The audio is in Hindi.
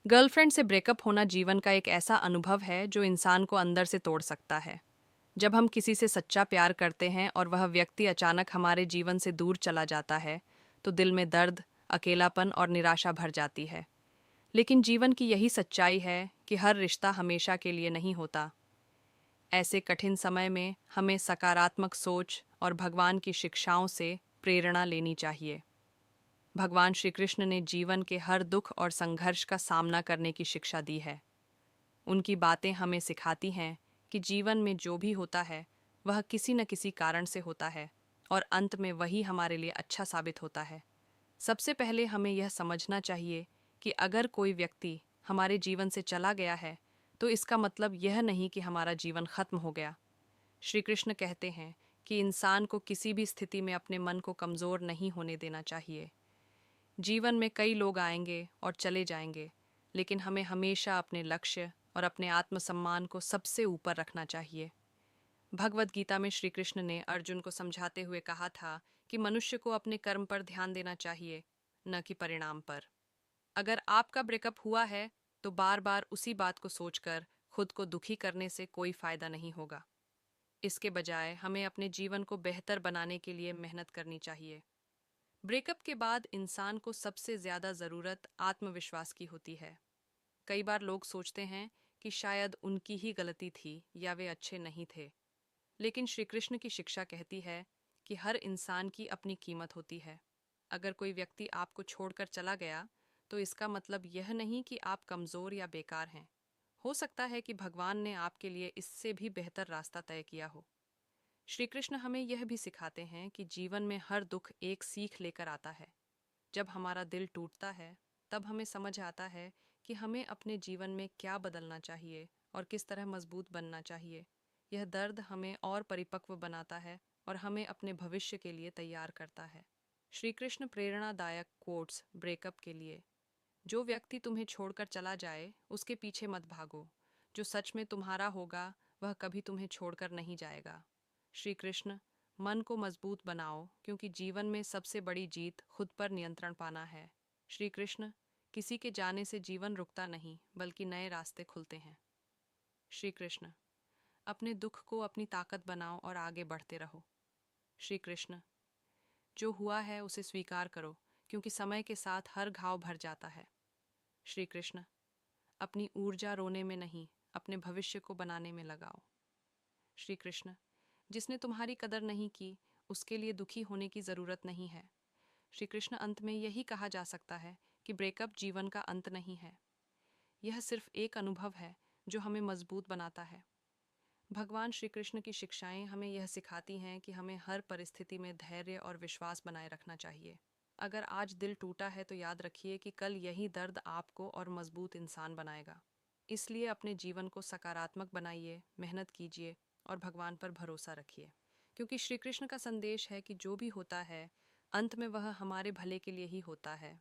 गर्लफ्रेंड से ब्रेकअप होना जीवन का एक ऐसा अनुभव है जो इंसान को अंदर से तोड़ सकता है। जब हम किसी से सच्चा प्यार करते हैं और वह व्यक्ति अचानक हमारे जीवन से दूर चला जाता है, तो दिल में दर्द, अकेलापन और निराशा भर जाती है। लेकिन जीवन की यही सच्चाई है कि हर रिश्ता हमेशा के लिए नहीं होता। ऐसे कठिन समय में हमें सकारात्मक सोच और भगवान की शिक्षाओं से प्रेरणा लेनी चाहिए। भगवान श्री कृष्ण ने जीवन के हर दुख और संघर्ष का सामना करने की शिक्षा दी है। उनकी बातें हमें सिखाती हैं कि जीवन में जो भी होता है वह किसी न किसी कारण से होता है और अंत में वही हमारे लिए अच्छा साबित होता है। सबसे पहले हमें यह समझना चाहिए कि अगर कोई व्यक्ति हमारे जीवन से चला गया है तो इसका मतलब यह नहीं कि हमारा जीवन खत्म हो गया। श्री कृष्ण कहते हैं कि इंसान को किसी भी स्थिति में अपने मन को कमज़ोर नहीं होने देना चाहिए। जीवन में कई लोग आएंगे और चले जाएंगे, लेकिन हमें हमेशा अपने लक्ष्य और अपने आत्मसम्मान को सबसे ऊपर रखना चाहिए। भगवत गीता में श्री कृष्ण ने अर्जुन को समझाते हुए कहा था कि मनुष्य को अपने कर्म पर ध्यान देना चाहिए, न कि परिणाम पर। अगर आपका ब्रेकअप हुआ है तो बार बार उसी बात को सोचकर खुद को दुखी करने से कोई फायदा नहीं होगा। इसके बजाय हमें अपने जीवन को बेहतर बनाने के लिए मेहनत करनी चाहिए। ब्रेकअप के बाद इंसान को सबसे ज्यादा जरूरत आत्मविश्वास की होती है। कई बार लोग सोचते हैं कि शायद उनकी ही गलती थी या वे अच्छे नहीं थे। लेकिन श्री कृष्ण की शिक्षा कहती है कि हर इंसान की अपनी कीमत होती है। अगर कोई व्यक्ति आपको छोड़कर चला गया तो इसका मतलब यह नहीं कि आप कमजोर या बेकार हैं। हो सकता है कि भगवान ने आपके लिए इससे भी बेहतर रास्ता तय किया हो। श्री कृष्ण हमें यह भी सिखाते हैं कि जीवन में हर दुख एक सीख लेकर आता है। जब हमारा दिल टूटता है तब हमें समझ आता है कि हमें अपने जीवन में क्या बदलना चाहिए और किस तरह मजबूत बनना चाहिए। यह दर्द हमें और परिपक्व बनाता है और हमें अपने भविष्य के लिए तैयार करता है। श्री कृष्ण प्रेरणादायक कोट्स ब्रेकअप के लिए: जो व्यक्ति तुम्हें छोड़कर चला जाए उसके पीछे मत भागो। जो सच में तुम्हारा होगा वह कभी तुम्हें छोड़कर नहीं जाएगा। श्री कृष्ण, मन को मजबूत बनाओ क्योंकि जीवन में सबसे बड़ी जीत खुद पर नियंत्रण पाना है। श्री कृष्ण, किसी के जाने से जीवन रुकता नहीं बल्कि नए रास्ते खुलते हैं। श्री कृष्ण, अपने दुख को अपनी ताकत बनाओ और आगे बढ़ते रहो। श्री कृष्ण, जो हुआ है उसे स्वीकार करो क्योंकि समय के साथ हर घाव भर जाता है। श्री कृष्ण, अपनी ऊर्जा रोने में नहीं अपने भविष्य को बनाने में लगाओ। श्री कृष्ण, जिसने तुम्हारी कदर नहीं की उसके लिए दुखी होने की जरूरत नहीं है। श्री कृष्ण, अंत में यही कहा जा सकता है कि ब्रेकअप जीवन का अंत नहीं है। यह सिर्फ एक अनुभव है जो हमें मजबूत बनाता है। भगवान श्री कृष्ण की शिक्षाएं हमें यह सिखाती हैं कि हमें हर परिस्थिति में धैर्य और विश्वास बनाए रखना चाहिए। अगर आज दिल टूटा है तो याद रखिए कि कल यही दर्द आपको और मजबूत इंसान बनाएगा। इसलिए अपने जीवन को सकारात्मक बनाइए, मेहनत कीजिए और भगवान पर भरोसा रखिए। क्योंकि श्री कृष्ण का संदेश है कि जो भी होता है अंत में वह हमारे भले के लिए ही होता है।